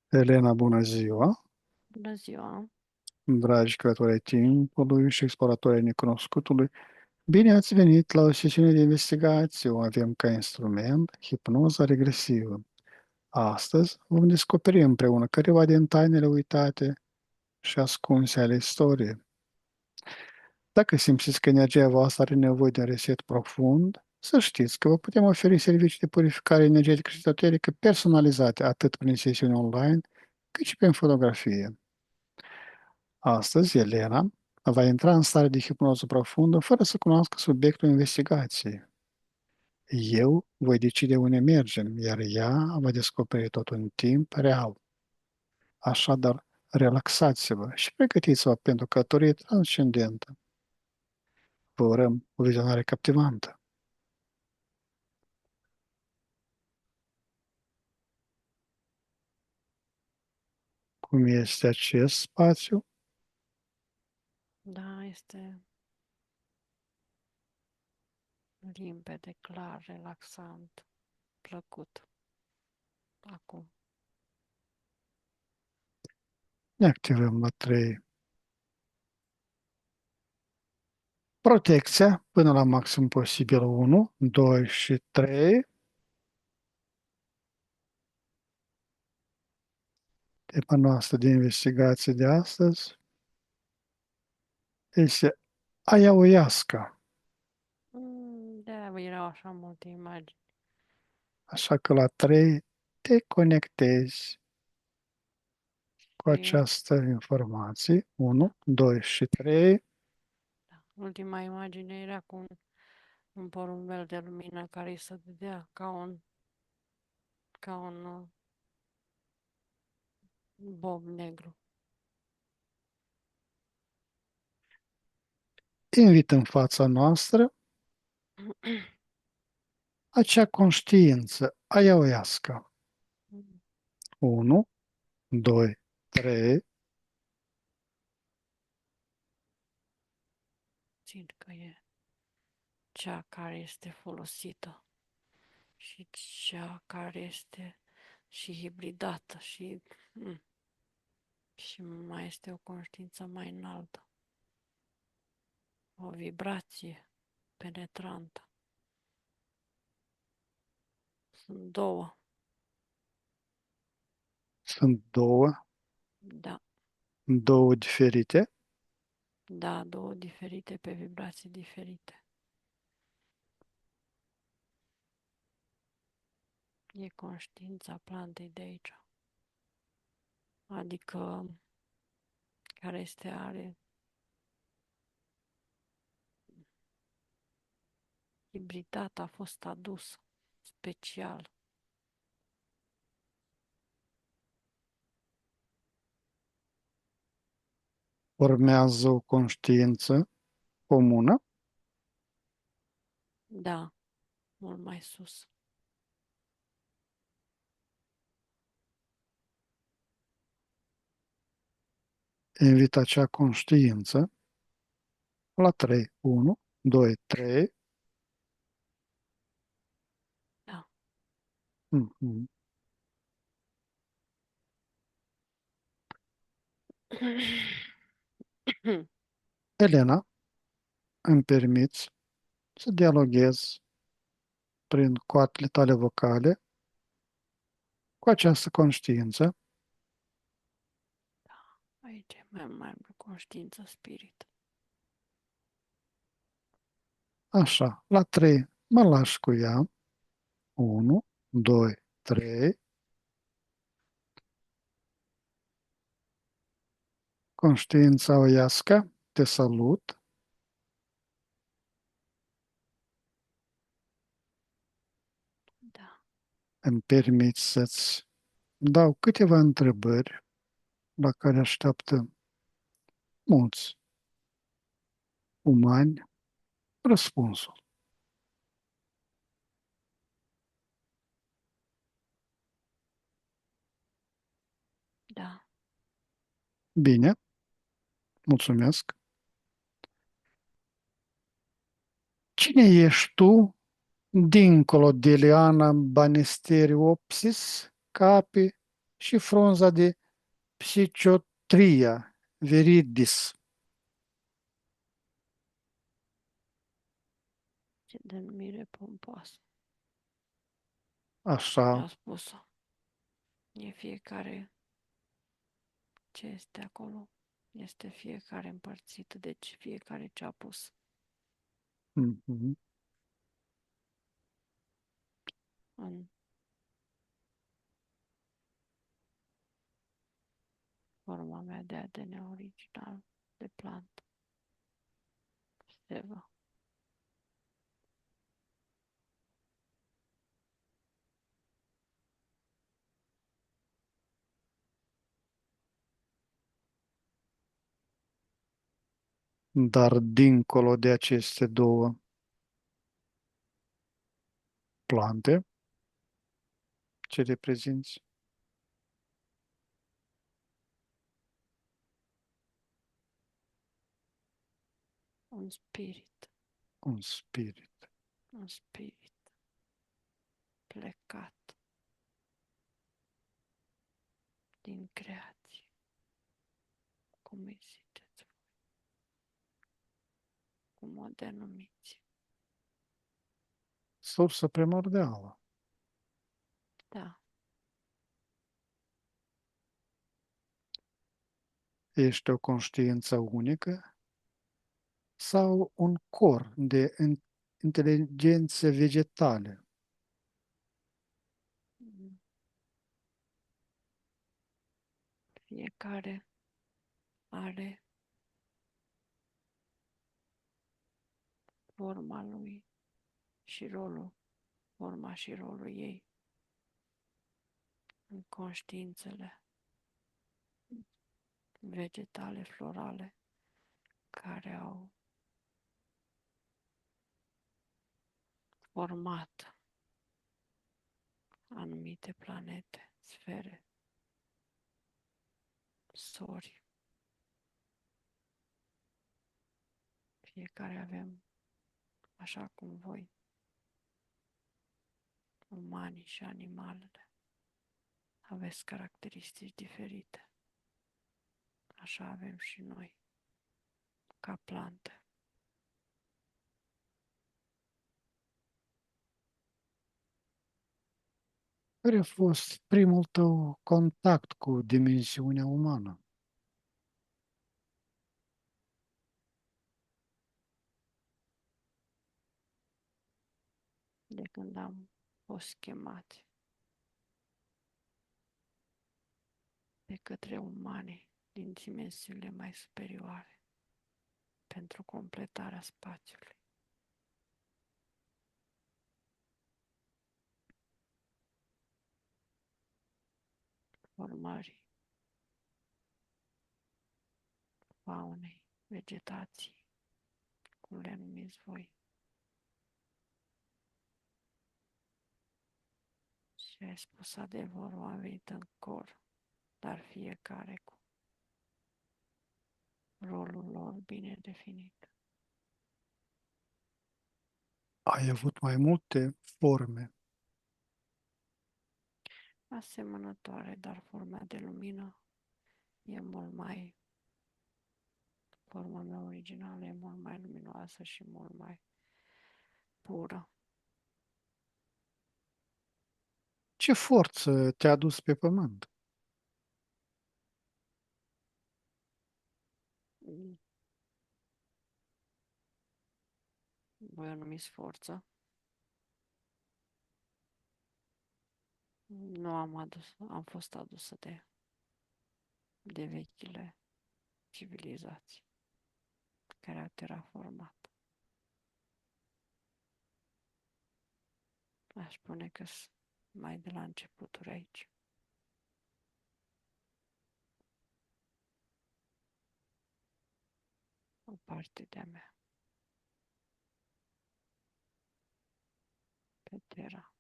Elena, bună ziua! Bună ziua! Dragi călători ai timpului și exploratori ai necunoscutului, bine ați venit la o sesiune de investigație. O avem ca instrument hipnoza regresivă. Astăzi vom descoperi împreună câteva din tainele uitate și ascunse ale istoriei. Dacă simțiți că energia voastră are nevoie de un reset profund, să știți că vă putem oferi servicii de purificare energetică și ezoterică personalizate atât prin sesiuni online, cât și prin fotografie. Astăzi, Elena va intra în stare de hipnoză profundă fără să cunoască subiectul investigației. Eu voi decide unde mergem, iar ea va descoperi totul în timp real. Așadar, relaxați-vă și pregătiți-vă pentru călătorie transcendentă. Vă urăm o vizionare captivantă. Cum este acest spațiu? Da, este limpede, clar, relaxant, plăcut. Acum. Ne activăm la 3. Protecția până la maxim posibil 1, 2 și 3. Tema noastră de investigație de astăzi este ayahuasca. De erau așa multe imagini. Așa că la 3 te conectezi cu Și această informație. 1, 2 și 3. ultima imagine era cu un porumbel de lumină care îi se dădea ca un bob negru. Invit în fața noastră acea conștiință ayahuasca. 1, 2, 3. Țin că e cea care este folosită și cea care este și hibridată și mai este o conștiință mai înaltă. O vibrație penetrantă. Sunt două, Sunt da, două diferite. da, două diferite pe vibrații diferite. E conștiința plantei de aici, adică are hibridată, a fost adusă special. Urmează o conștiință comună. Da, mult mai sus. Invit acea conștiință la 3. 1, 2, 3. Da. Mhm. Elena, îmi permiți să dialoghez prin coatele tale vocale cu această conștiință. Aici e mai mult conștiință spirit. Așa, la 3 mă lași cu ea. 1, 2, 3. Conștiința oiască, te salut. Da, Îmi permiți să-ți dau câteva întrebări la care așteaptă mulți umani răspunsul. da. Bine, mulțumesc. Cine ești tu dincolo de liana Banisteriopsis capi și frunza de Psichotria viridis. Ce denumire pompoasă. Așa, A spus-o. E fiecare ce este acolo. Este fiecare împărțit, deci fiecare ce a pus mhm, în forma mea de ADN original de plantă. Seva. dar dincolo de aceste două plante, ce reprezinți? Un spirit. Un spirit. Un spirit plecat din creație. Cum îi ziceți? Cum o denumiți? Sursă primordială. Da. Ești o conștiință unică sau un cor de inteligențe vegetale? Fiecare are forma lui și rolul, forma și rolul ei în conștiințele vegetale, florale, care au format anumite planete, sfere, sori. Fiecare avem, așa cum voi, umanii și animalele, aveți caracteristici diferite. Așa avem și noi, ca plante. Care a fost primul tău contact cu dimensiunea umană? De când am fost chemați de către umani din dimensiunile mai superioare pentru completarea spațiului. Formării faunei, vegetației, cum le numiți voi. Și ai spus adevărul, am venit în cor, dar fiecare cu rolul lor bine definit. Ai avut mai multe forme. Asemănătoare, dar forma de lumină e mult mai, forma mea originală e mult mai luminoasă și mult mai pură. Ce forță te-a dus pe pământ? Voi o numiți forță? Nu am adus, am fost adusă de vechile civilizații care au terraformat. Aș spune că mai de la începuturi aici. O parte de-a mea pe Terra.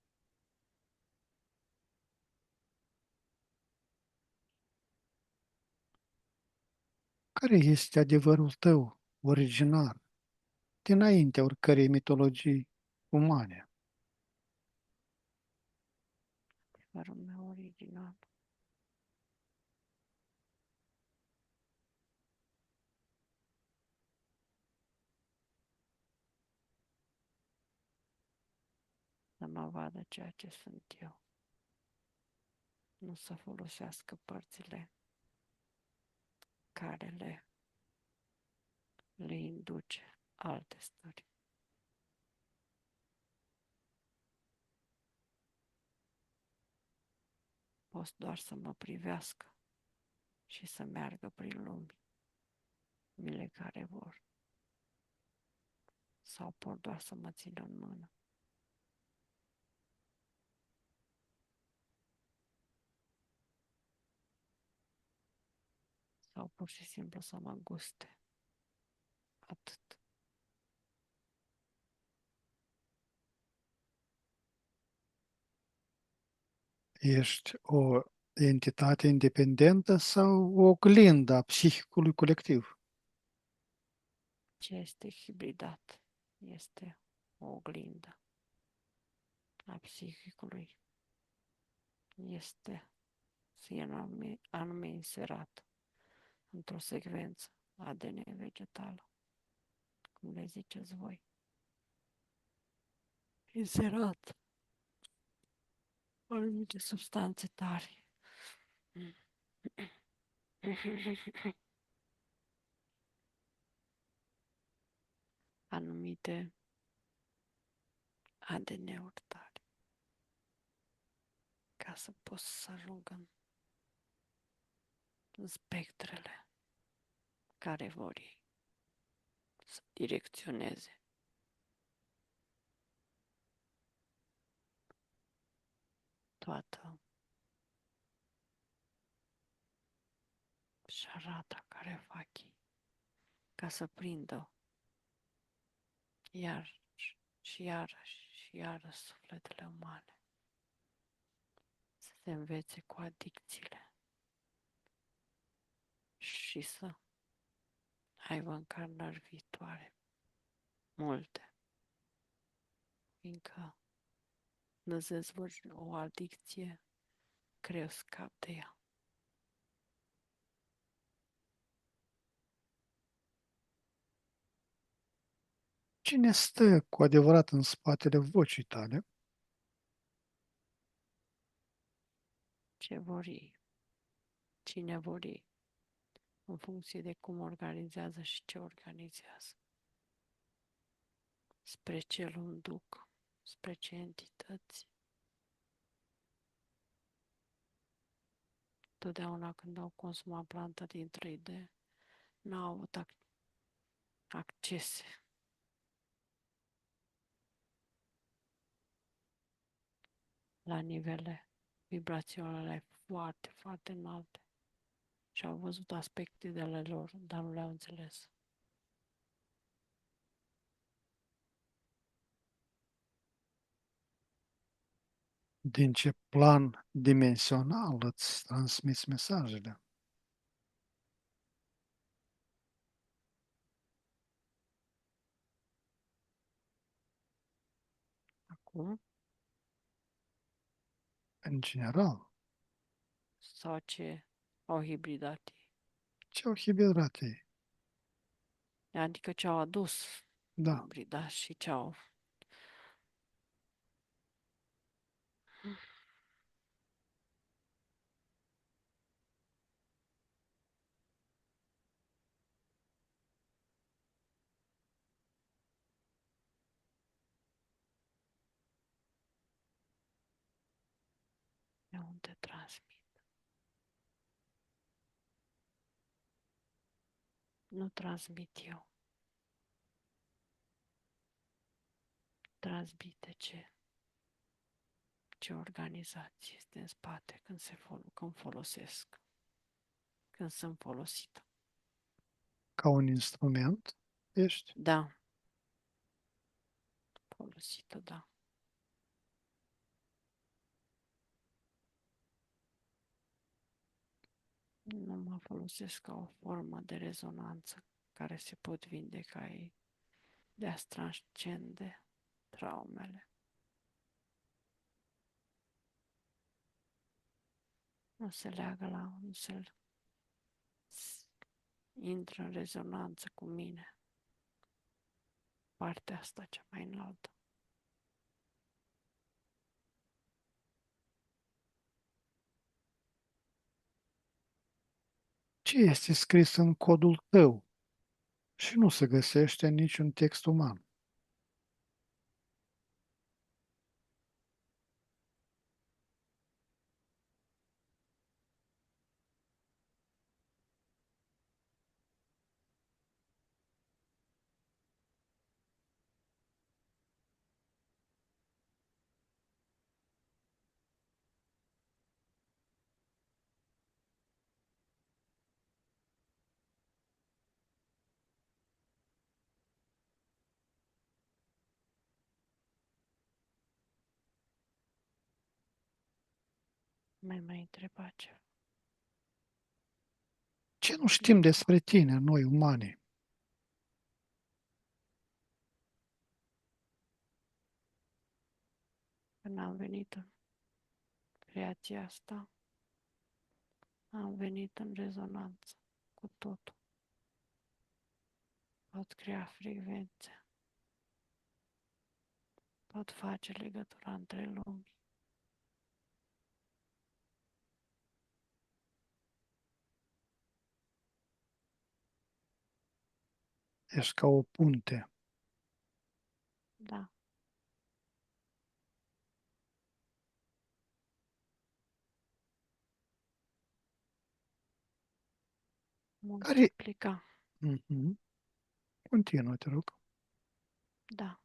Care este adevărul tău originar, dinaintea oricărei mitologii umane? Adevărul meu original mă vadă ceea ce sunt eu. Nu să folosească părțile care le induce alte stări. Pot doar să mă privească și să meargă prin lumile care vor. Sau pot doar să mă țină în mână. Sau pur și simplu să mă guste. Atât. Ești o entitate independentă sau o oglindă a psihicului colectiv? Ce este hibridat? Este o oglindă a psihicului. Este anume inserat într-o secvență ADN vegetală, cum le ziceți voi. Inserat anumite substanțe tari. Anumite ADN-uri tari. Ca să poți să ajungă în spectrele care vor ei să direcționeze toată șarata care fac ei, ca să prindă iar și iarăși și iarăși sufletele umane, să se învețe cu adicțiile și să aibă încarnări viitoare, multe, fiindcă dezvolți o adicție, greu scap de ea. Cine stă cu adevărat în spatele vocii tale? Ce vor ei, cine vor ei, în funcție de cum organizează și ce organizează. Spre ce îl duc, spre ce entități. Totdeauna când au consumat planta din 3D, n-au avut accese la nivele vibraționale foarte, foarte înalte și au văzut aspecte de ale lor, dar nu le-au înțeles. Din ce plan dimensional îți transmiți mesajele? Acum, În general, sau ce au hibridat ei, ce au hibrat ei? adică ce au adus Da. hibridat și ce au de unde transmit. Nu transmit eu. Transmite ce organizație este în spate când folosesc, când sunt folosită. Ca un instrument ești? Da, folosită, da. Nu mă folosesc ca o formă de rezonanță care se pot vindeca ei de a transcende traumele. Nu se leagă nu se intră în rezonanță cu mine. Partea asta cea mai înaltă. Ce este scris în codul tău și nu se găsește în niciun text uman? Mai întreba ceva. Ce nu știm despre tine, noi umani? Când am venit în creația asta, am venit în rezonanță cu totul. Pot crea frecvențe, pot face legătura între lumi. Ești ca o punte. Da, Care... multiplica. Mhm. Continuă, te rog. Da,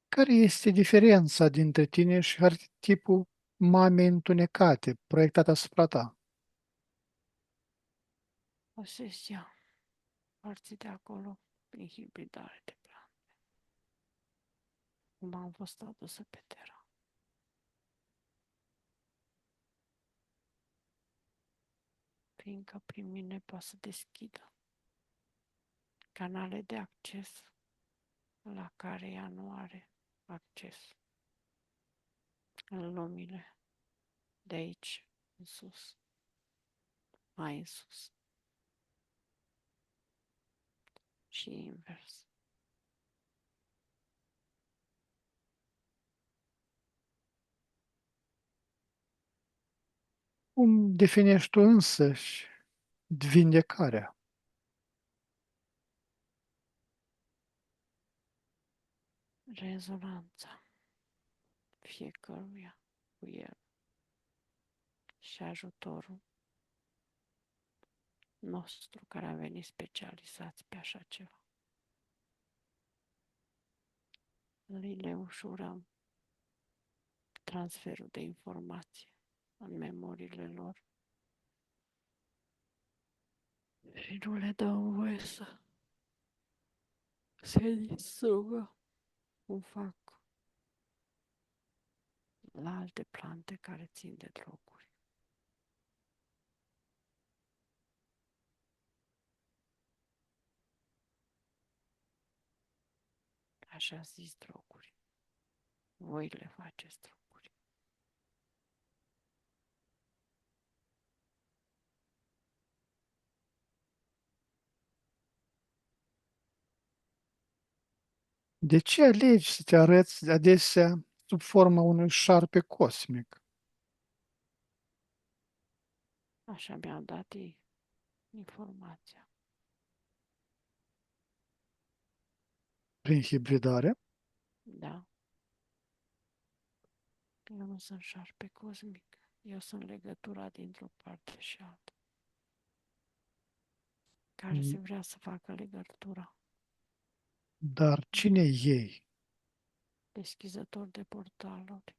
Care este diferența dintre tine și arhetipul mamei întunecate, proiectat asupra ta? posesia, părții de acolo, prin hibridare de plan, cum am fost adusă pe Terra. Fiindcă prin mine poate să deschidă canale de acces la care ea nu are acces în lumile de aici, în sus, mai în sus și invers. Cum definești tu însăși vindecarea? Rezonanța fiecăruia cu el și ajutorul nostru care am venit specializați pe așa ceva. Le ușurăm transferul de informație în memoriile lor și nu le dăm voie să se distrugă cum fac la alte plante care țin de droguri. Așa zis droguri. Voi le faceți droguri. De ce alegi să te arăți adesea sub forma unui șarpe cosmic? Așa mi-au dat ei informația. Prin hibridare? Da, eu nu sunt șarpe cosmic. Eu sunt legătura dintr-o parte și alta. Care se vrea să facă legătura. Dar cine ei? Deschizător de portaluri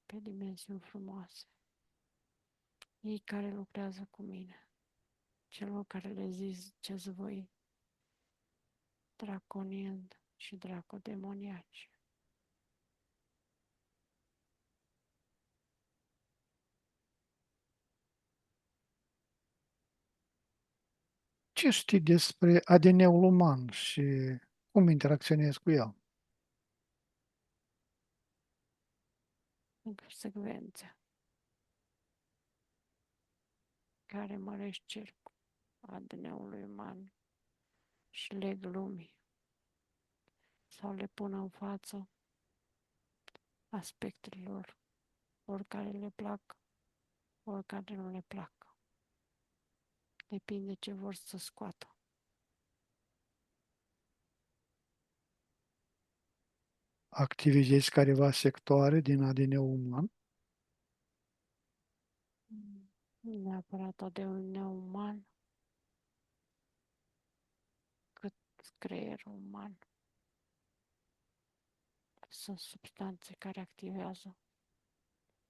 pe dimensiuni frumoase. Ei care lucrează cu mine. Celor care le ziceți voi draconieni și dracodemoniaci. Ce știi despre ADN-ul uman și cum interacționezi cu el? Secvențe care mărești cercul ADN-ului uman și leg lumii sau le pun în față aspectelor oricare le plac oricare nu le plac. Depinde ce vor să scoată. Activizezi careva sectoare din ADN-ul uman. Nu neapărat de un neuman, cât creierul uman. Sunt substanțe care activează,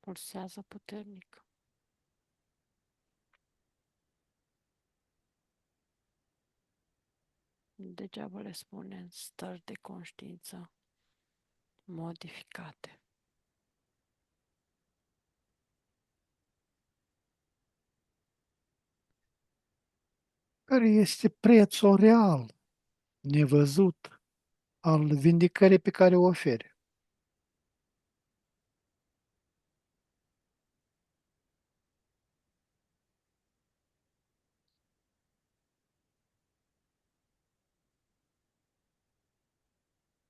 pulsează puternic. Degeaba le spunem stări de conștiință modificate. Care este prețul real, nevăzut, al vindicării pe care o oferi?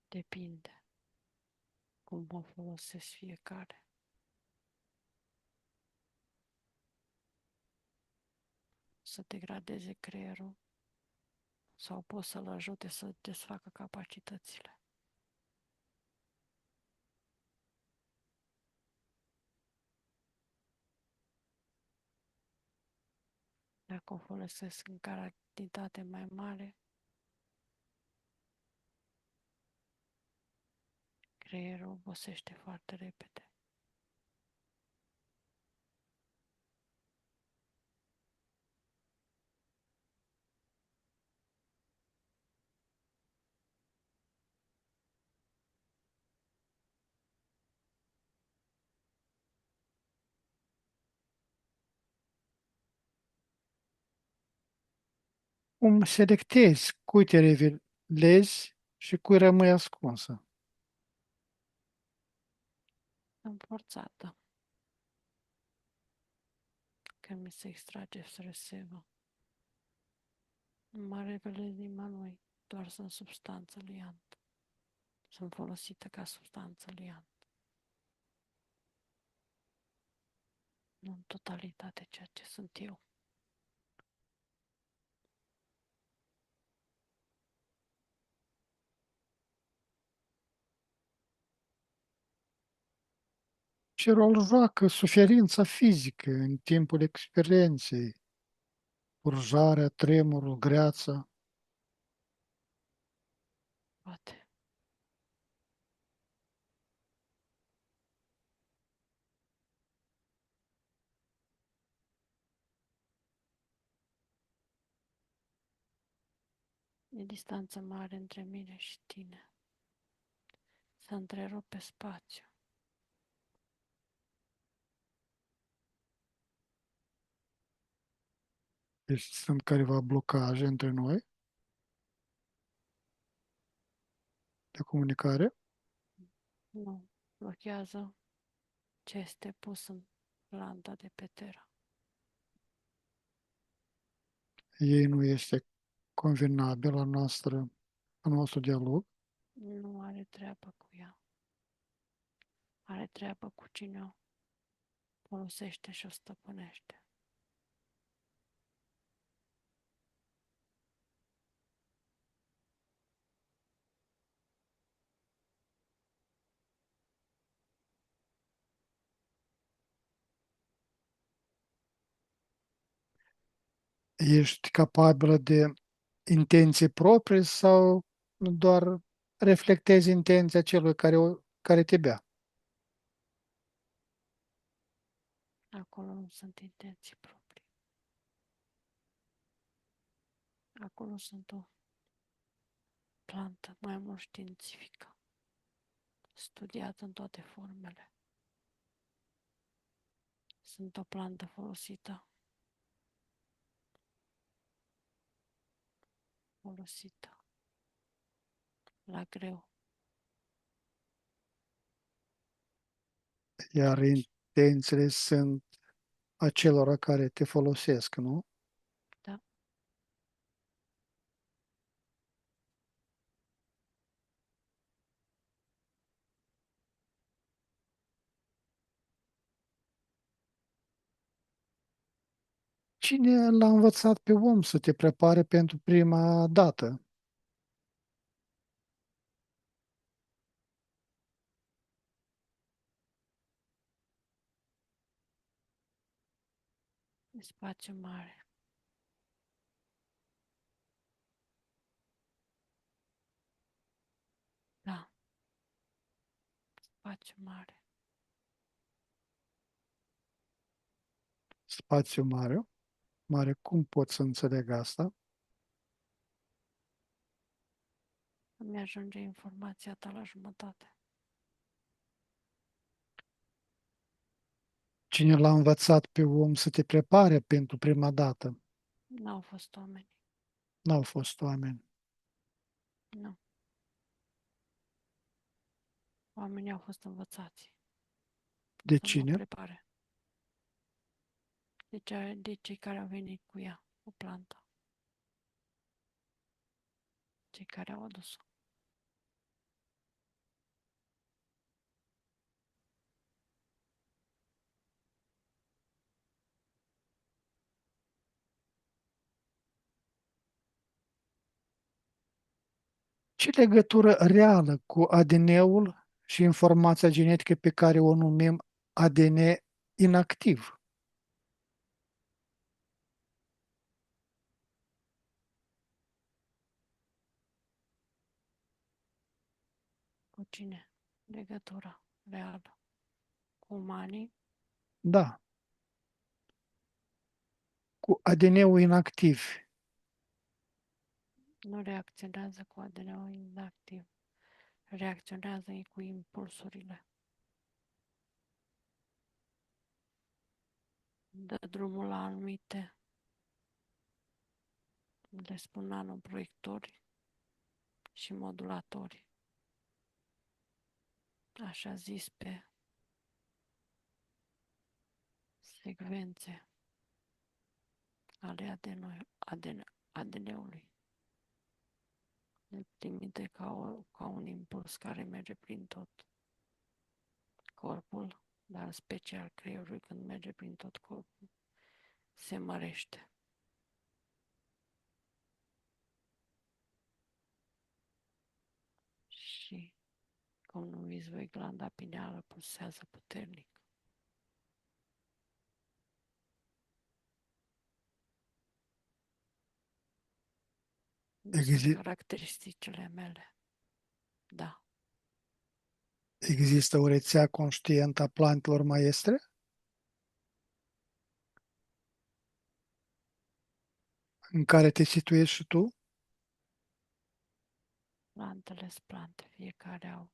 Depinde cum o folosesc fiecare. Să degradeze creierul sau poți să-l ajute să desfacă capacitățile. Dacă o folosesc în cantitate mai mare, creierul obosește foarte repede. Cum selectezi cui te revelezi și cui rămâi ascunsă? Sunt forțată când mi se extrage stresevă. Nu mă revelez nimănui, doar sunt substanță liantă. Sunt folosită ca substanță liantă. Nu în totalitate ceea ce sunt eu. Ce rol joacă suferința fizică în timpul experienței? Urjarea, tremurul, greața? Poate. E distanță mare între mine și tine. Să întrerupe spațiu. Deci sunt careva blocaje între noi de comunicare. Nu. Blochează ce este pus în planta de pe Terra. Ei nu este convenabil al nostru dialog. Nu are treabă cu ea. Are treabă cu cine o folosește și o stăpânește. Ești capabilă de intenții proprii sau doar reflectezi intenția celui care te bea? Acolo nu sunt intenții proprii. Acolo sunt o plantă mai mult științifică, studiată în toate formele. Sunt o plantă folosită la greu. Iar intențiile sunt acelora care te folosesc, nu? Da? Cine l-a învățat pe om să te prepare pentru prima dată? Spațiu mare. Da, spațiu mare. Spațiu mare. Mare, cum pot să înțeleg asta? Îmi ajunge informația ta la jumătate. Cine l-a învățat pe om să te prepare pentru prima dată? N-au fost oameni. N-au fost oameni. Nu. Oamenii au fost învățați De să mă cine? prepare. De cei care au venit cu ea, cu planta. Cei care au adus-o. Ce legătură reală cu ADN-ul și informația genetică pe care o numim ADN inactiv? Cu cine? Legătura reală. Cu umanii? Da, cu ADN-ul inactiv. Nu reacționează cu ADN-ul inactiv. Reacționează cu impulsurile. Dă drumul la anumite, le spun nanoproiectori și modulatori. Așa zis pe secvențe ale ADN-ului. Le trimite ca un impuls care merge prin tot corpul, dar special creierul când merge prin tot corpul, se mărește. Și, cum numiți voi, glanda pineală pulsează puternic. Nu sunt Exi- caracteristicile mele. Da, Există o rețea conștientă a plantelor maestre? În care te situezi și tu? plantele sunt plante, fiecare au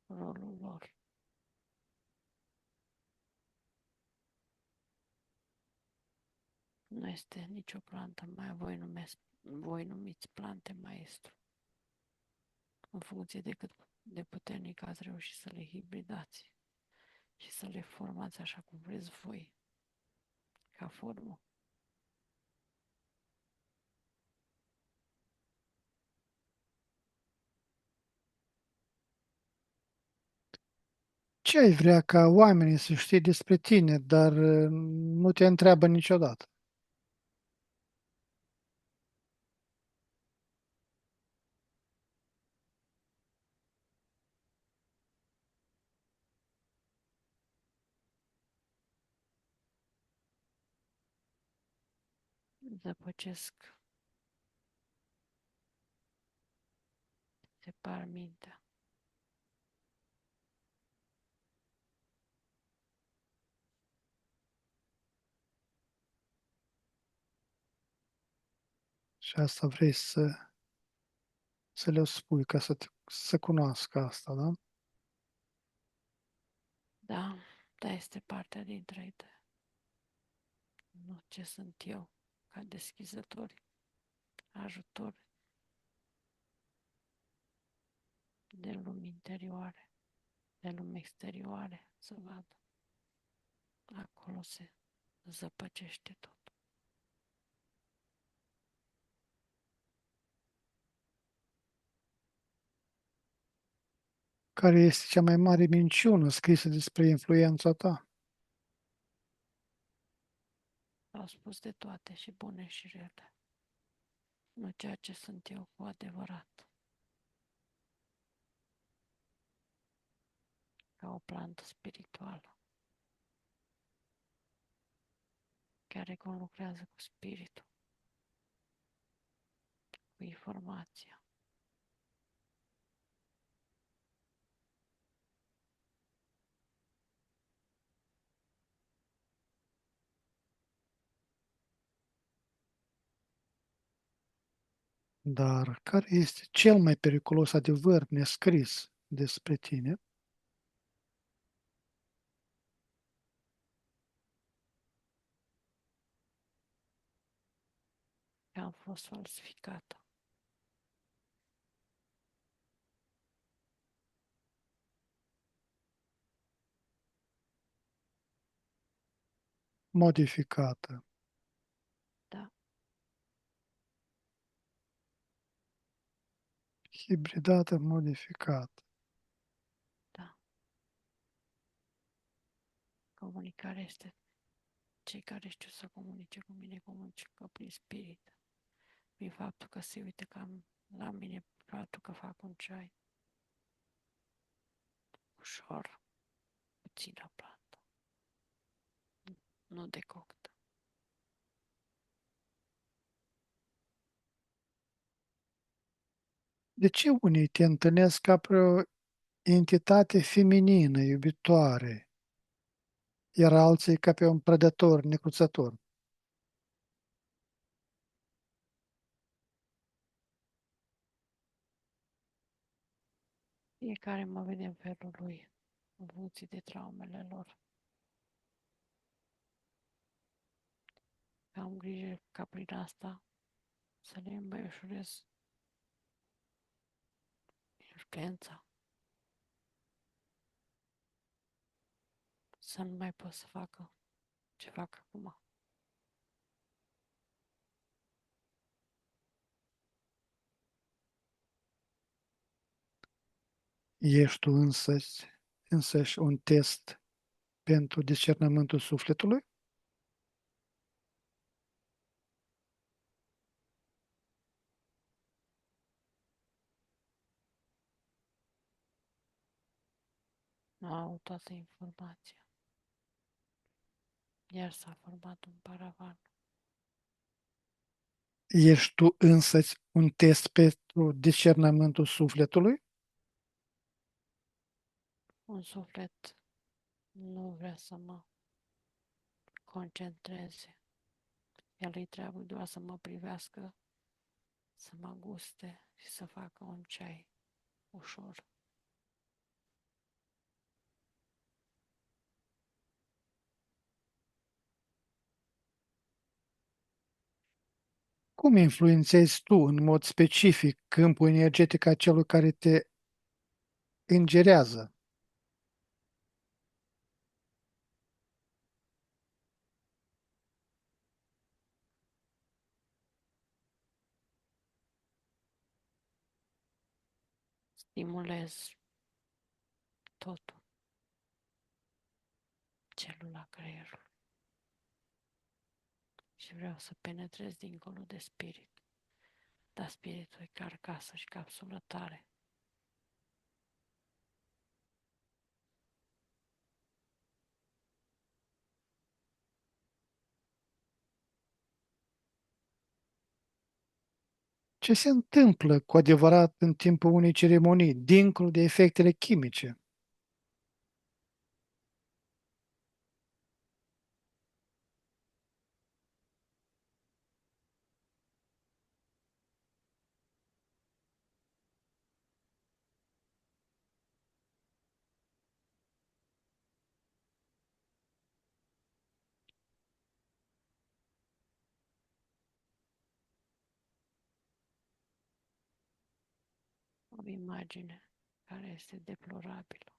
rolul lor. Nu este nicio plantă mai, voi numiți plante maestru, în funcție de cât de puternic ați reușit să le hibridați și să le formați așa cum vreți voi, ca formă. Ce ai vrea ca oamenii să știe despre tine, dar nu te întreabă niciodată? Zăpăcesc, separ mintea. Și asta vrei să le spui ca să cunoască asta, da? Da, da este partea dintre ei. Nu ce sunt eu, ca deschizători, ajutori de lumi interioare, de lumi exterioare, să vadă. Acolo se zăpăcește tot. Care este cea mai mare minciună scrisă despre influența ta? vreau spus de toate, și bune și rele, nu ceea ce sunt eu cu adevărat, ca o plantă spirituală, care conlucrează cu spiritul, cu informația. Dar care este cel mai periculos adevăr nescris despre tine? Că am fost falsificată. Modificată, Da, hibridată, modificată. da. Comunicarea este cei care știu să comunice cu mine, comunică prin spirit. Prin faptul că se uită cam la mine, faptul că fac un ceai ușor, puțină plată, nu decoct. De ce unii te întâlnesc ca pe o entitate feminină, iubitoare, iar alții ca pe un prădător, necruțător? Fiecare mă vede în felul lui, în funcție de traumele lor. Am grijă ca prin asta să le mai ușurez influența, să nu mai pot să facă ce fac acum. Ești tu însăși un test pentru discernământul sufletului? Nu au toată informația. Iar s-a format un paravan. Ești tu însăți un test pentru discernământul sufletului? Un suflet nu vrea să mă concentreze. El îi trebuie doar să mă privească, să mă guste și să facă un ceai ușor. Cum influențezi tu în mod specific câmpul energetic a celui care te ingerează? Stimulez totul, celula creierului, și vreau să penetrez dincolo de spirit. Dar spiritul e carcasă și capsulă tare. Ce se întâmplă cu adevărat în timpul unei ceremonii, dincolo de efectele chimice? O imagine care este deplorabilă.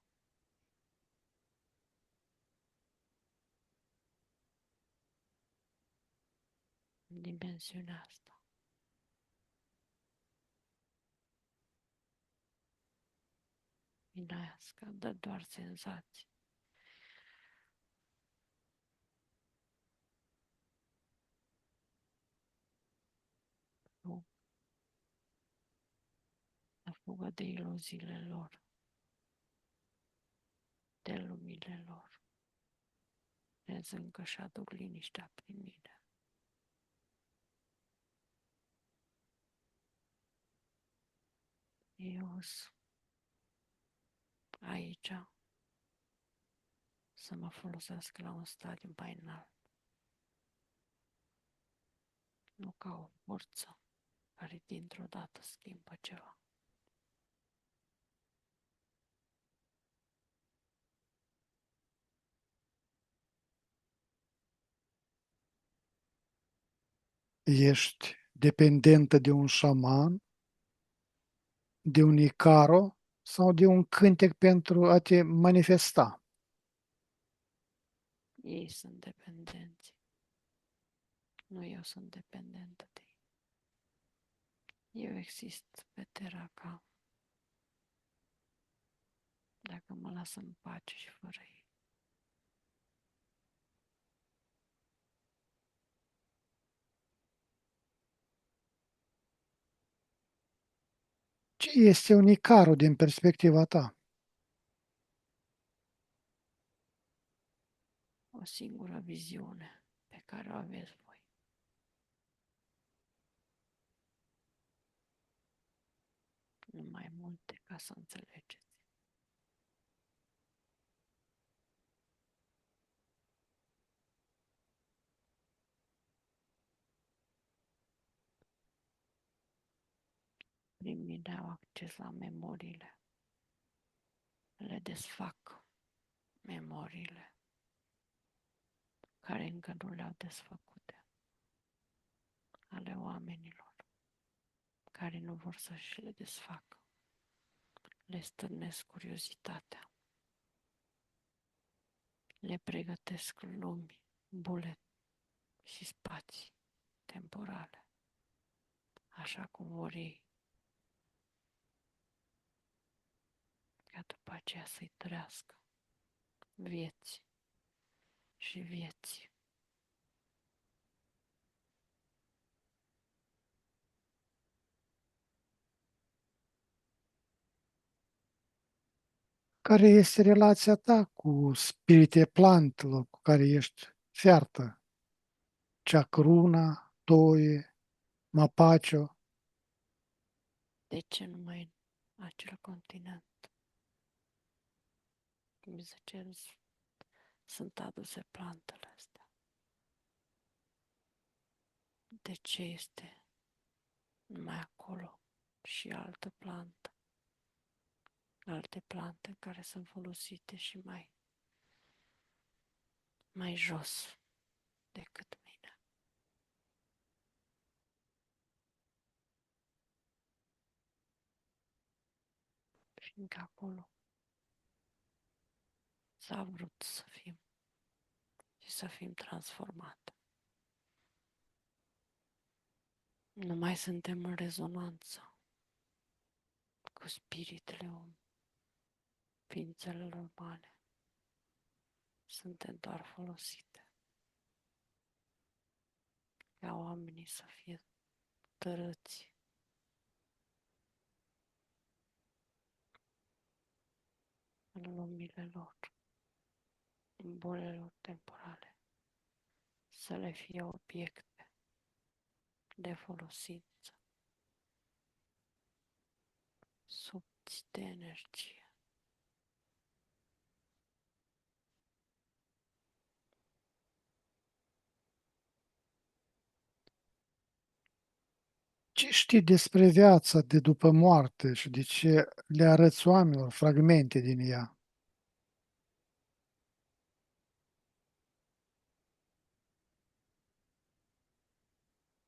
În dimensiunea asta. Minească, dă doar senzații. fugă de iluziile lor, de lumile lor. Ne zâncă și aduc liniștea prin mine. Eu sunt aici să mă folosească la un stadiu mai înalt, nu ca o forță care dintr-o dată schimbă ceva. Ești dependentă de un șaman, de un icaro sau de un cântec pentru a te manifesta. Ei sunt dependenți. Nu eu sunt dependentă de ei. Eu exist pe Teraca. Dacă mă las în pace și fără ei. Ce este un icaro din perspectiva ta? O singură viziune pe care o aveți voi. Nu mai multe ca să înțelegeți. Prin mine au acces la memoriile. Le desfac memoriile care încă nu le-au desfăcute ale oamenilor care nu vor să-și le desfacă. Le stârnesc curiozitatea. Le pregătesc lumi, bule și spații temporale, așa cum vor ei, ca după aceea să-i trăiască vieți și vieți. Care este relația ta cu spirite plantelor cu care ești fiartă? Chacruna, Toie, Mapacho. De ce numai în acel continent? Mi se cer, sunt aduse plantele astea. De ce este numai acolo și altă plantă? Alte plante care sunt folosite și mai jos decât mine. Fiindcă acolo s-a vrut să fim și să fim transformate. Nu mai suntem în rezonanță cu spiritele ființele umane. Suntem doar folosite ca oamenii să fie tărâți în lumile lor, în bolilor temporale, să le fie obiecte de folosință, subți de energie. Ce știi despre viața de după moarte și de ce le arăți oamenilor fragmente din ea?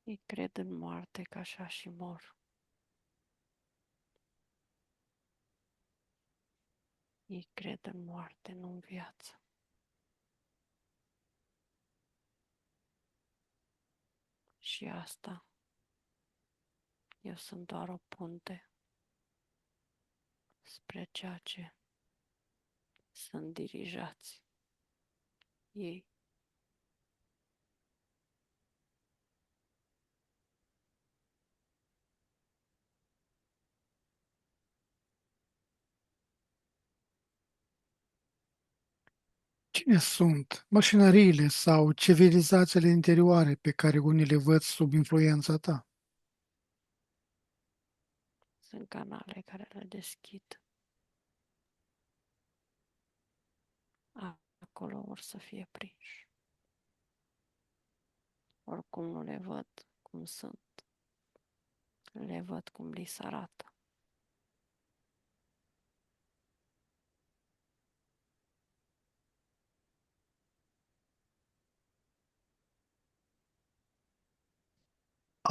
Ei cred în moarte că așa și mor. Ei cred în moarte, nu în viață. Și asta, eu sunt doar o punte spre ceea ce sunt dirijați ei. Cine sunt mașinăriile sau civilizațiile interioare pe care unii le văd sub influența ta? Sunt canale care le deschid. Acolo vor să fie prinși. Oricum nu le văd cum sunt. Le văd cum li se arată.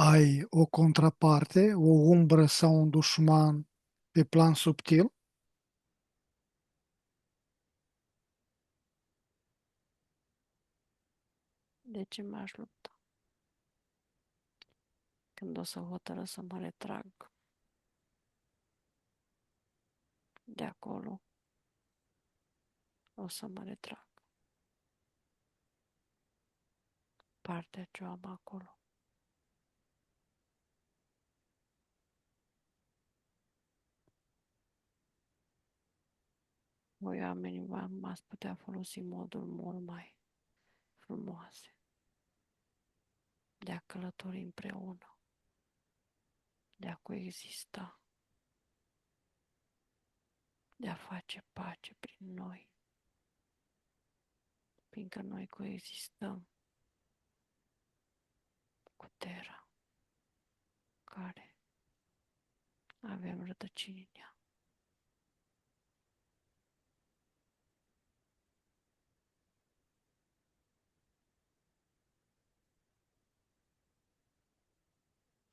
Ai o contraparte, o umbră sau un dușman pe plan subtil? De ce m-aș lupta? Când o să hotără să mă retrag de acolo, o să mă retrag. Partea ce o am acolo. Voi oamenii m-ați putea folosi modul mult mai frumoase de a călători împreună, de a coexista, de a face pace prin noi, fiindcă noi coexistăm cu Terra, care avem rădăcini în ea.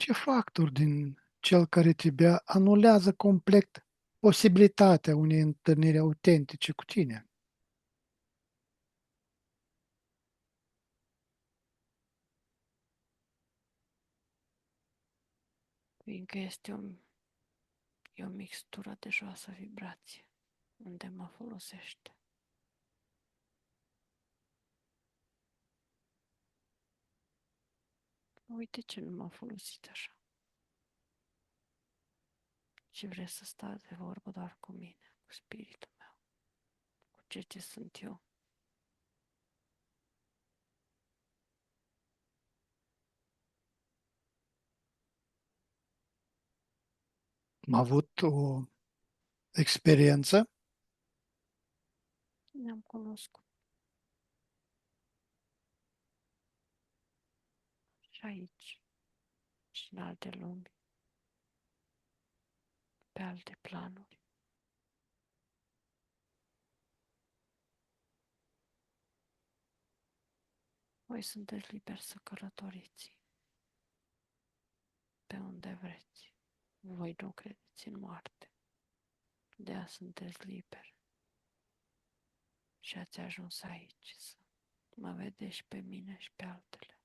Ce factor din cel care te bea anulează complet posibilitatea unei întâlniri autentice cu tine? Fiindcă e o mixtură de joasă vibrație, unde mă folosește. Uite ce nu m-a folosit așa. Și vreți să stați de vorbă doar cu mine, cu spiritul meu, cu ce sunt eu. Am avut o experiență Ne-am cunoscut și aici, și în alte lumi, pe alte planuri. Voi sunteți liberi să călătoriți pe unde vreți. Voi nu credeți în moarte. De aia sunteți liberi. Și ați ajuns aici să mă vedeți pe mine și pe altele.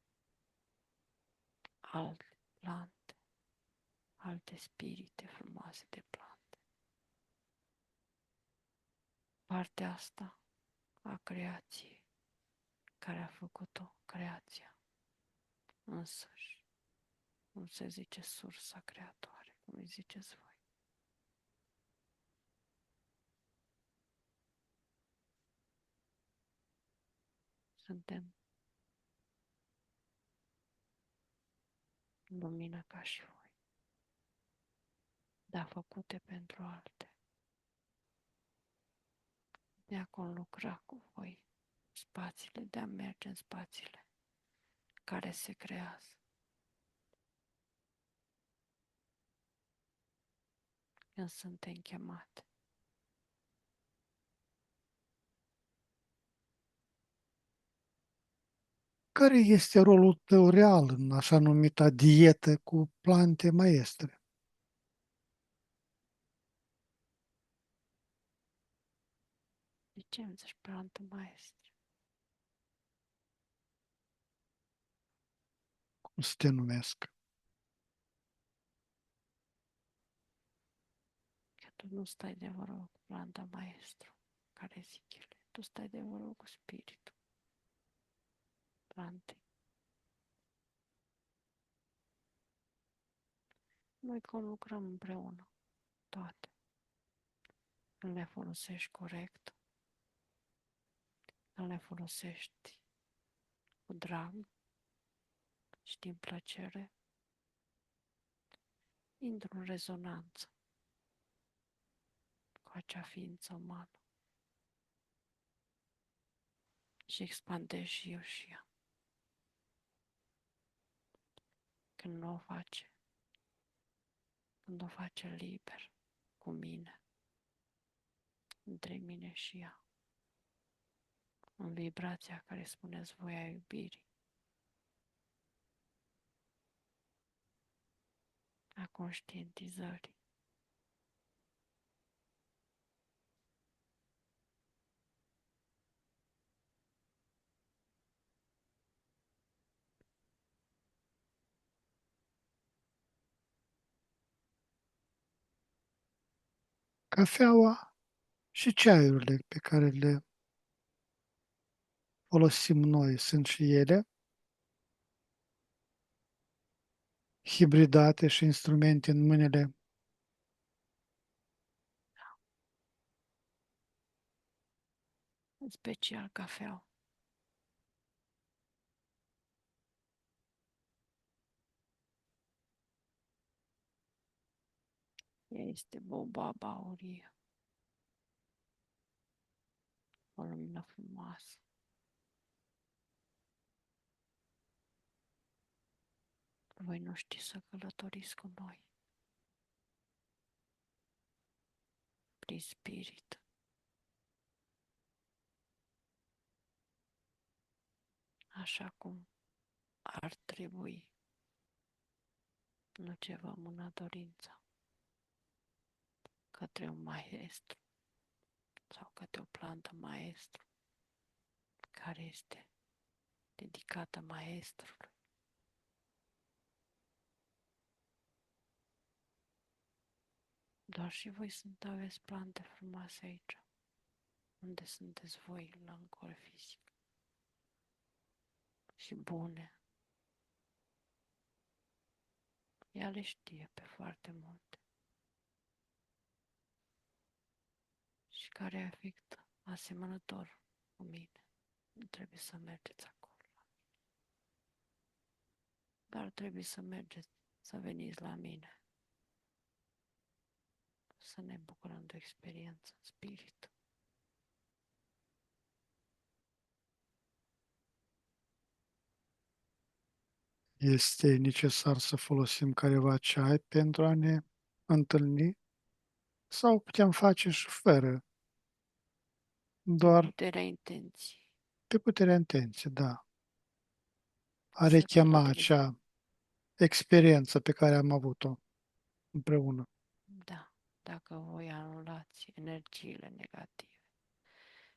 Alte plante, alte spirite frumoase de plante. Partea asta a creației, care a făcut-o creația însăși, cum se zice sursa creatoare, cum îi ziceți voi. Suntem lumină ca și voi, dar făcute pentru alte. De a conlucra cu voi spațiile, de a merge în spațiile care se creează. Când suntem chemate. care este rolul tău real în așa numita dietă cu plante maestre? De ce îmi zici plantă maestre? Cum să te numesc? Că tu nu stai de vorbă cu planta maestru, care zic ele. Tu stai de vorbă cu spiritul plantei. Noi conlucrăm împreună toate. Când le folosești corect, să le folosești cu drag și din plăcere, intru în rezonanță cu acea ființă umană și expandez și eu și ea. Când nu o face, când o face liber cu mine, între mine și ea, în vibrația care spuneți voi a iubirii, a conștientizării. Cafeaua și ceaiurile pe care le folosim noi sunt și ele hibridate și instrumente în mâinile În special cafeaua. Ea este bobaba aurie, o lumină frumoasă. Voi nu știți să călătoriți cu noi prin spirit. Așa cum ar trebui, nu ce vă mână dorința către un maestru sau către o plantă maestru care este dedicată maestrului. Doar și voi aveți plante frumoase aici, unde sunteți voi la un corp fizic și bune. Ea le știe pe foarte multe și care e efect asemănător cu mine. Nu trebuie să mergeți acolo, dar trebuie să mergeți, să veniți la mine, să ne bucurăm de o experiență în spirit. Este necesar să folosim careva ceai pentru a ne întâlni sau putem face și fără, Din doar puterea intenției pe puterea intenției, da. A să rechema călătorim. acea experiență pe care am avut-o împreună. Da, dacă voi anulați energiile negative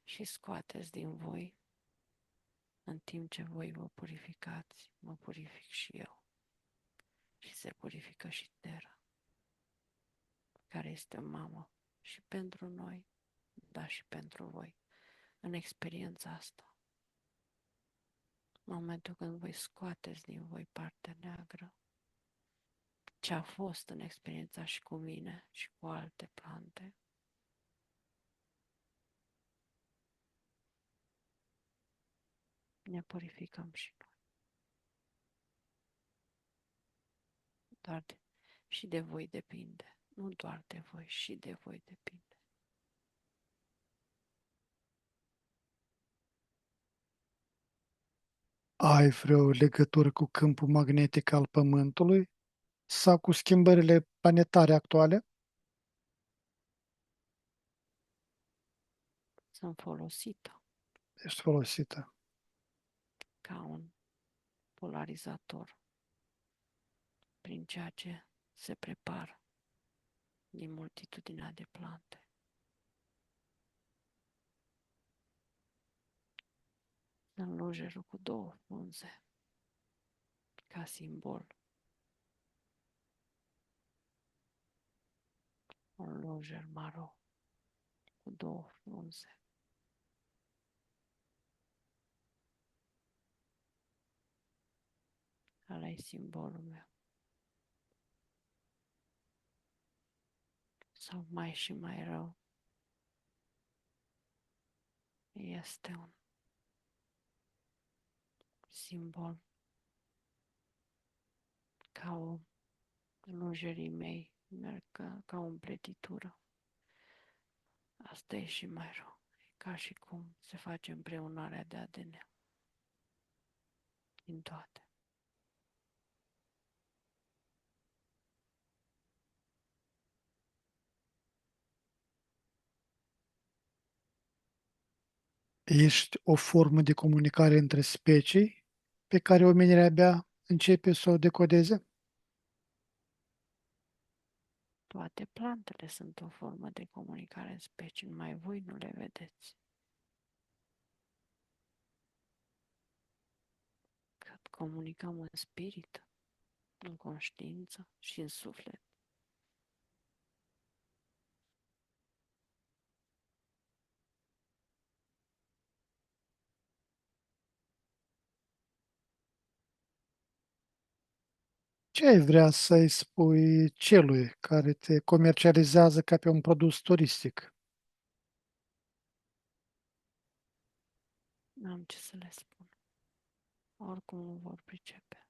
și scoateți din voi, în timp ce voi vă purificați, mă purific și eu. Și se purifică și Terra, care este o mamă și pentru noi, dar și pentru voi, în experiența asta. În momentul când voi scoateți din voi partea neagră, ce a fost în experiența și cu mine și cu alte plante, ne purificăm și noi. Și de voi depinde. Nu doar de voi, și de voi depinde. Ai vreo legătură cu câmpul magnetic al Pământului sau cu schimbările planetare actuale? Sunt folosită Ești folosită. ca un polarizator prin ceea ce se prepară din multitudinea de plante. În lujerul cu două frunze, ca simbol. Un lujer maro cu două frunze. Ăla e simbolul meu. Sau mai și mai rău, este un simbol, ca o lungerii mei, merg ca o împletitură. Asta e și mai rău. E ca și cum se face împreunarea de ADN din toate. Ești o formă de comunicare între specii pe care omenirea abia începe să o decodeze? Toate plantele sunt o formă de comunicare în specii, numai voi nu le vedeți. Că comunicăm în spirit, în conștiință și în suflet. Ce ai vrea să-i spui celui care te comercializează ca pe un produs turistic? N-am ce să le spun. Oricum nu vor pricepe.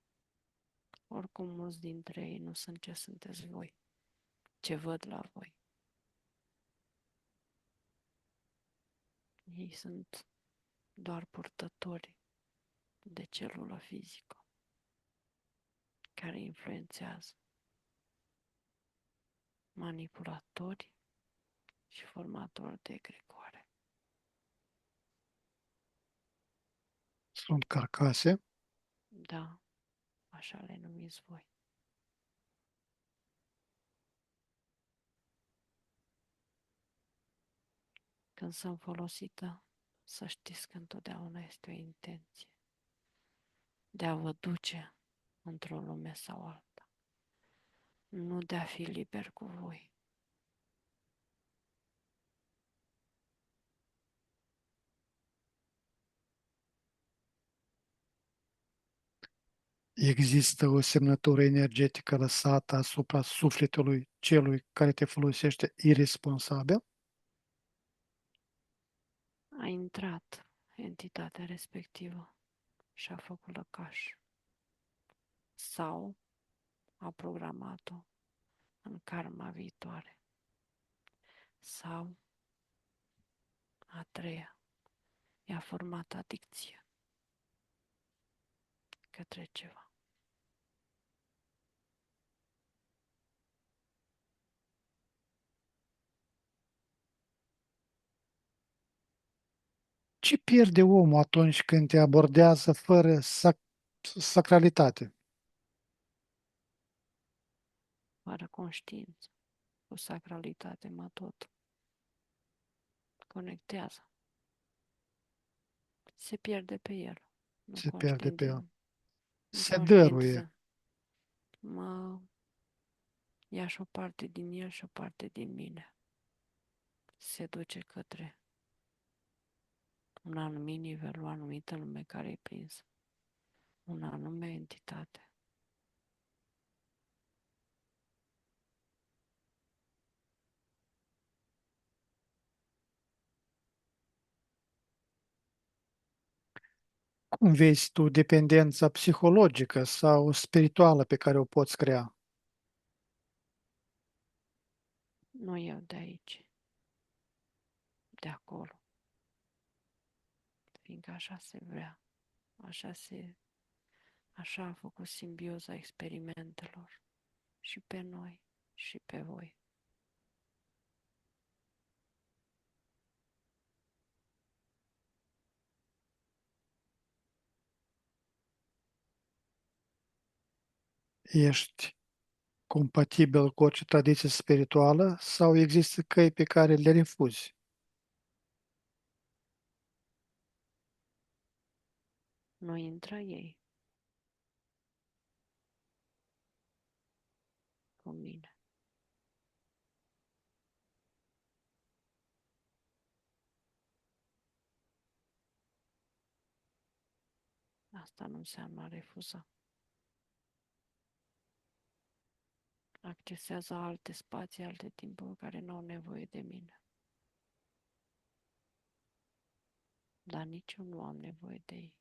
Oricum mulți dintre ei nu sunt ce sunteți voi, ce văd la voi. Ei sunt doar purtători de celulă fizică care influențează, manipulatori și formatori de egregoare. Sunt carcase, Da, așa le numiți voi. Când sunt folosită, să știți că întotdeauna este o intenție de a vă duce într-o lume sau alta, nu de a fi liber cu voi. există o semnătură energetică lăsată asupra sufletului celui care te folosește irresponsabil? A intrat entitatea respectivă și a făcut lăcaș sau a programat-o în karma viitoare sau a treia i-a format adicție către ceva. Ce pierde omul atunci când te abordează fără sacralitate? Fără conștiință, cu sacralitate mă tot conectează. Se pierde pe el, nu Se pierde pe el. în Se dăruie. conștiință. Mă ia și o parte din el și o parte din mine. Se duce către un anumit nivel, o anumită lume care e prinsă, un anume entitate. Cum vezi tu dependența psihologică sau spirituală pe care o poți crea? Nu eu de aici, de acolo, fiindcă așa se vrea, așa a făcut simbioza experimentelor și pe noi și pe voi. Ești compatibil cu orice tradiție spirituală sau există căi pe care le refuzi? Nu intră ei cu mine. Asta nu înseamnă a refuza. Accesează alte spații, alte timpuri care nu au nevoie de mine. Dar nici eu nu am nevoie de ei.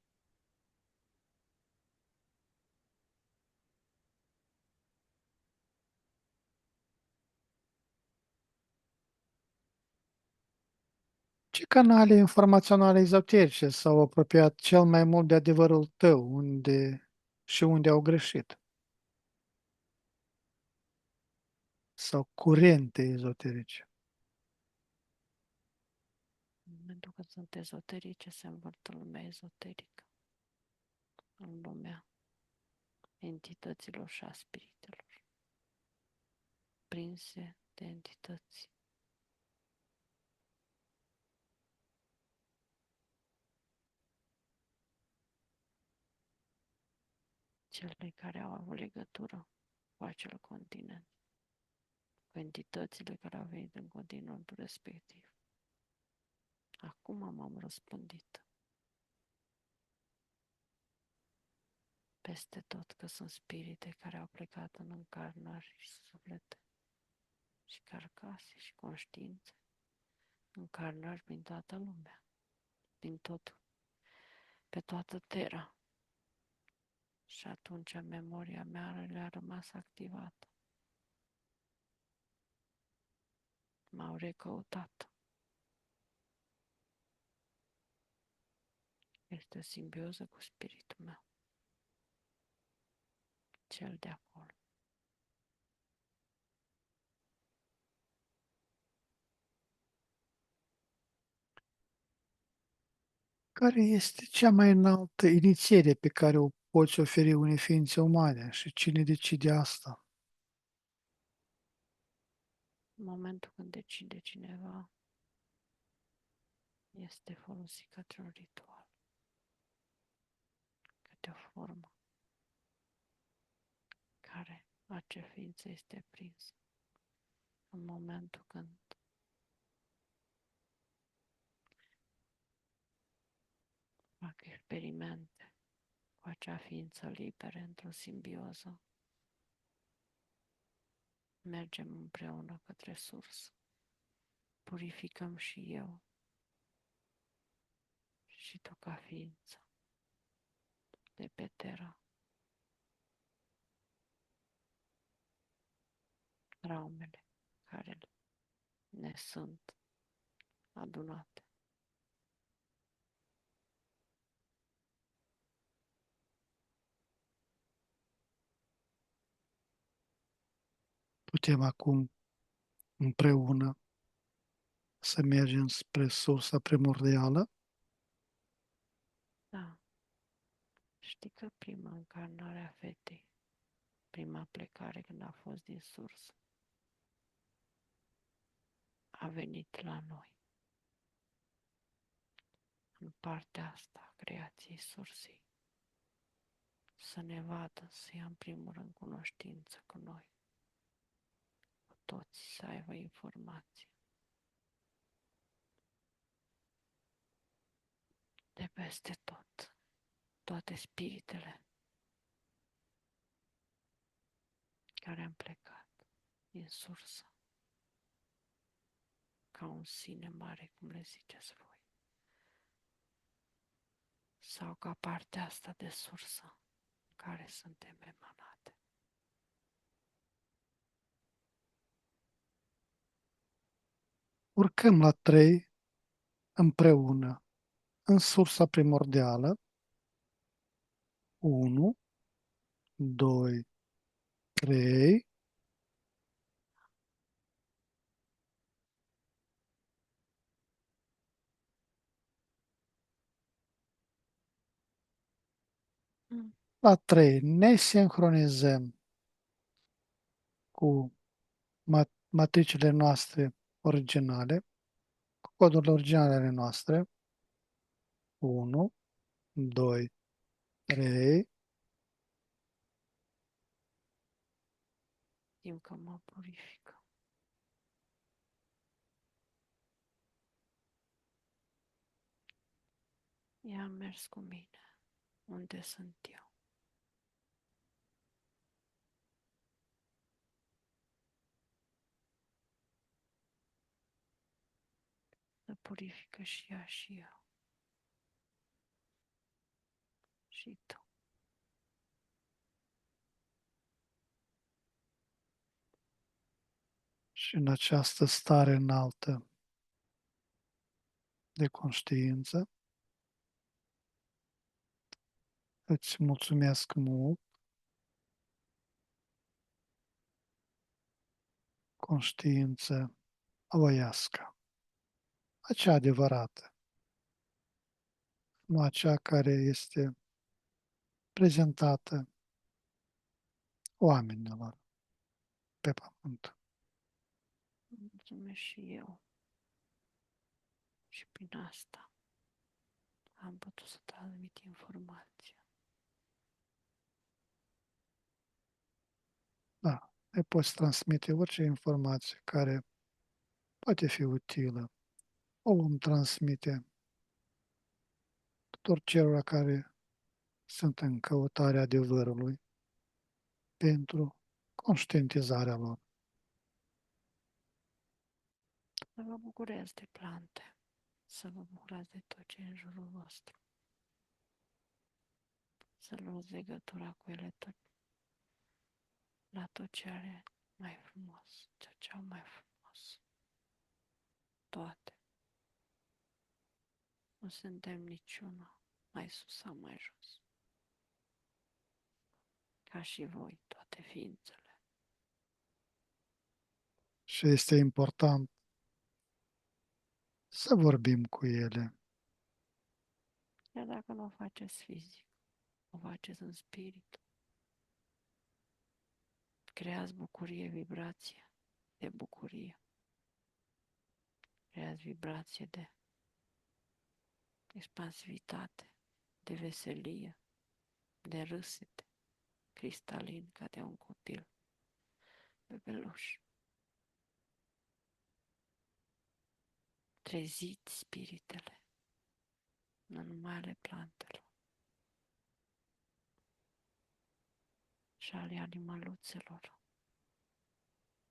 canale informaționale ezoterice s-au apropiat cel mai mult de adevărul tău, unde au greșit? Sau curente ezoterice? În momentul când sunt ezoterice, se învârte lumea ezoterică, în lumea entităților și a spiritelor, prinse de entități. Cele care au avut legătură cu acel continent, cu entitățile care au venit în continentul respectiv. Acum m-am răspândit peste tot că sunt spirite care au plecat în încarnări și suflete și carcase și conștiințe, încarnări prin toată lumea, prin tot, pe toată Terra. Și atunci memoria mea le-a rămas activată. M-au recăutat. Este o simbioză cu spiritul meu, cel de acolo. Care este cea mai înaltă inițiere pe care o poți oferi unei ființe umane și cine decide asta? În momentul când decide cineva, este folosit către un ritual, către o formă care acea ființă este prinsă. În momentul când fac experimente cu acea ființă liberă într-o simbioză, mergem împreună către sursă. Purificăm și eu și tu ca ființă de pe Terra traumele care ne sunt adunate. Putem acum împreună să mergem spre sursa primordială? Da, știi că prima încarnare a fetei, prima plecare când a fost din sursă, a venit la noi, în partea asta a creației sursei, să ne vadă, să ia în primul rând cunoștință cu noi, cu toți, să aibă informații de peste tot, toate spiritele care am plecat din sursă, ca un sine mare, cum le ziceți voi, sau ca partea asta de sursă în care suntem emanate. Urcăm la 3 împreună în sursa primordială. 1, 2, 3. Mm. La 3 ne sincronizăm cu matricile noastre originale, cu codurile originale ale noastre. 1, 2, 3. Simt că mă purifică. Ea a mers cu mine, unde sunt eu. Să purifică și ea și eu. Și tu. Și în această stare înaltă de conștiință. Îți mulțumesc mult, conștiință avoiască, acea adevărată, nu acea care este prezentată oamenilor pe pământ. Mulțumesc și eu. Și prin asta am putut să transmit informația. Da, le poți transmite orice informație care poate fi utilă. O vom transmite tuturor celor care sunt în căutarea adevărului pentru conștientizarea lor. Să vă bucurați de plante, să vă bucurați de tot ce e în jurul vostru, să luați legătura cu ele tot, la tot ce are mai frumos, ceea ce au mai frumos. Toate. Nu suntem niciuna mai sus sau mai jos. Ca și voi, toate ființele. Și este important să vorbim cu ele. Iar dacă nu o faceți fizic, o faceți în spirit. Creați bucurie, vibrație de bucurie. Creați vibrație de expansivitate, de veselie, de râsete, cristalin ca de un copil bebeluș. Treziți spiritele, nu numai ale plantelor și ale animaluțelor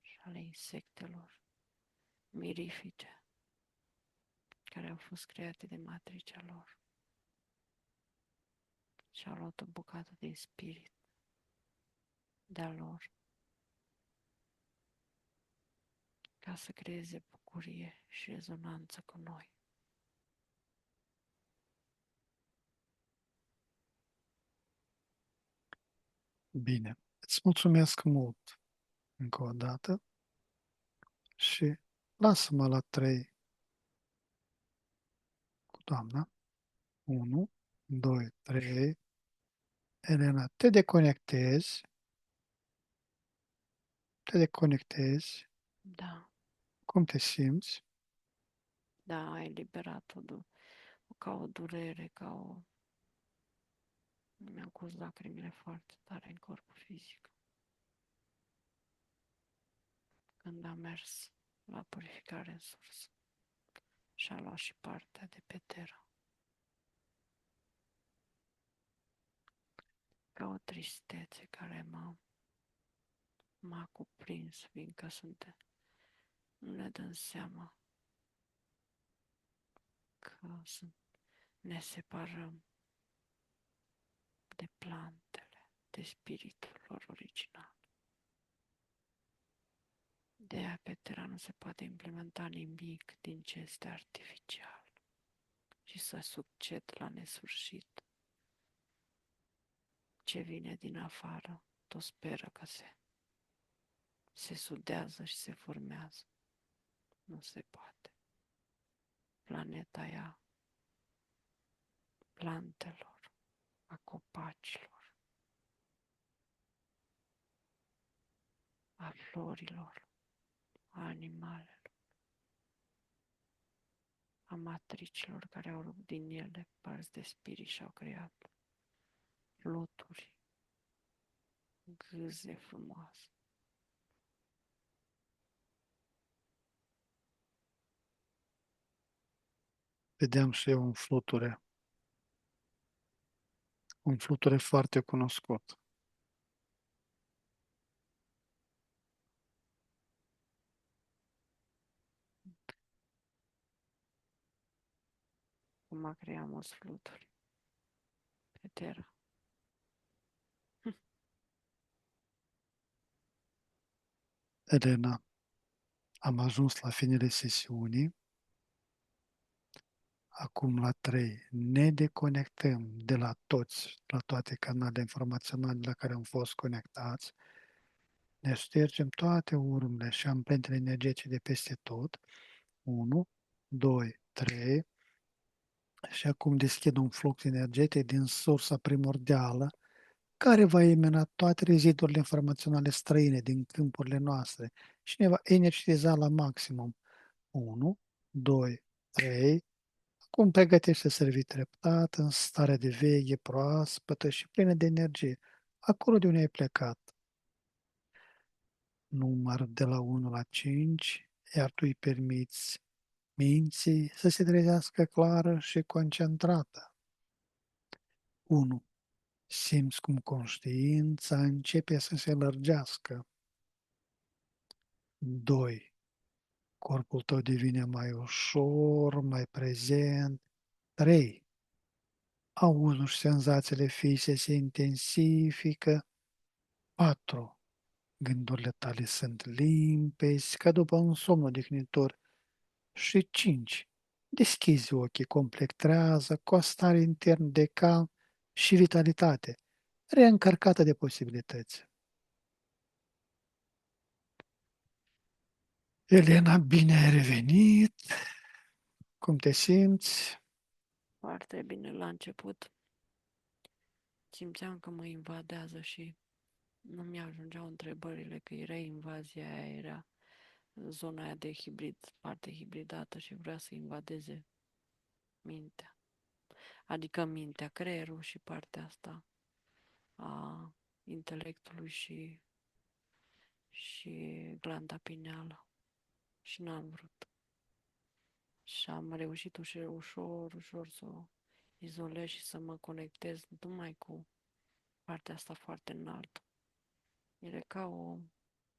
și ale insectelor mirifice care au fost create de matricea lor și au luat o bucată din spirit de-a lor ca să creeze bucurie și rezonanță cu noi. Bine, îți mulțumesc mult încă o dată și lasă-mă la 3 cu doamna. 1, 2, 3. Elena, te deconectezi, Da, cum te simți? da, ai eliberat ca o durere, ca o... Mi-au curs lacrimile foarte tare în corpul fizic. Când am mers la purificare în sursă și a luat și partea de pe Terra. Ca o tristețe care m-a cuprins, fiindcă nu ne dăm seama că ne separăm de plantele, de spiritul lor original. De aia pe Terra nu se poate implementa nimic din ce este artificial și să succed la nesfârșit. Ce vine din afară, tot speră că se sudează și se formează. Nu se poate. Planeta ea plantelor, a copacilor, a florilor, a animalelor, a matricilor care au rupt din ele părți de spirit și au creat loturi, gâze frumoase. Vedeam și eu un fluture foarte cunoscut. Cum a creat mulți fluturi pe Terra. Elena, am ajuns la finele sesiunii. Acum la 3 ne deconectăm de la toți, la toate canalele informaționale la care am fost conectați, ne ștergem toate urmele și amprentele energetice de peste tot. 1, 2, 3. Și acum deschid un flux energetic din sursa primordială care va elimina toate rezidurile informaționale străine din câmpurile noastre și ne va energiza la maximum. 1, 2, 3. Acum pregătește să revii treptat în stare de veche, proaspătă și plină de energie, acolo de unde ai plecat. Număr de la 1 la 5, iar tu îi permiți minții să se trezească clară și concentrată. 1. Simți cum conștiința începe să se lărgească. 2. Corpul tău devine mai ușor, mai prezent. 3. Auzul și senzațiile fizice se intensifică. 4. Gândurile tale sunt limpezi, ca după un somn odihnitor. Și 5. Deschizi ochii complet trează, cu o stare internă de calm și vitalitate, reîncărcată de posibilități. Elena, bine ai revenit! Cum te simți? Foarte bine la început. Simțeam că mă invadează și nu mi-ajungeau întrebările, că era invazia aia, era zona aia de hibrid, parte hibridată și vrea să invadeze mintea. Adică mintea, creierul și partea asta a intelectului și glanda pineală. Și n-am vrut. Și am reușit ușor să o izolez și să mă conectez numai cu partea asta foarte înaltă. E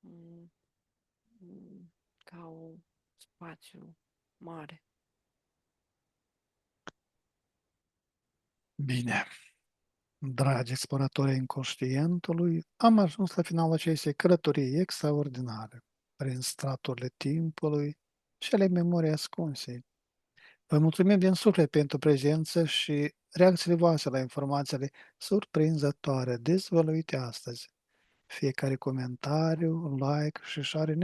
mm, ca o spațiu mare. Bine. Dragi exploratori ai inconștientului, am ajuns la finalul acestei călătorii extraordinare prin straturile timpului și ale memoriei ascunse. Vă mulțumim din suflet pentru prezență și reacțiile voastre la informațiile surprinzătoare dezvăluite astăzi. Fiecare comentariu, like și share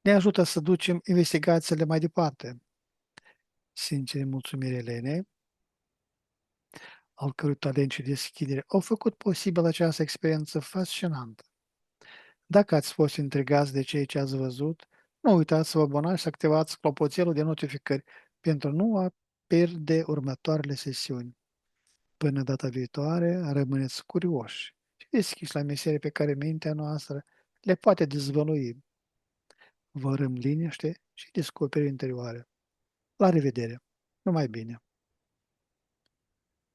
ne ajută să ducem investigațiile mai departe. Sincere mulțumiri Elenei, al cărui talent și deschidere au făcut posibil această experiență fascinantă. Dacă ați fost intrigați de ceea ce ați văzut, nu uitați să vă abonați și să activați clopoțelul de notificări pentru nu a pierde următoarele sesiuni. Până data viitoare, rămâneți curioși și deschiși la meserii pe care mintea noastră le poate dezvălui. Vă urăm liniște și descoperiri interioare. La revedere! Numai bine!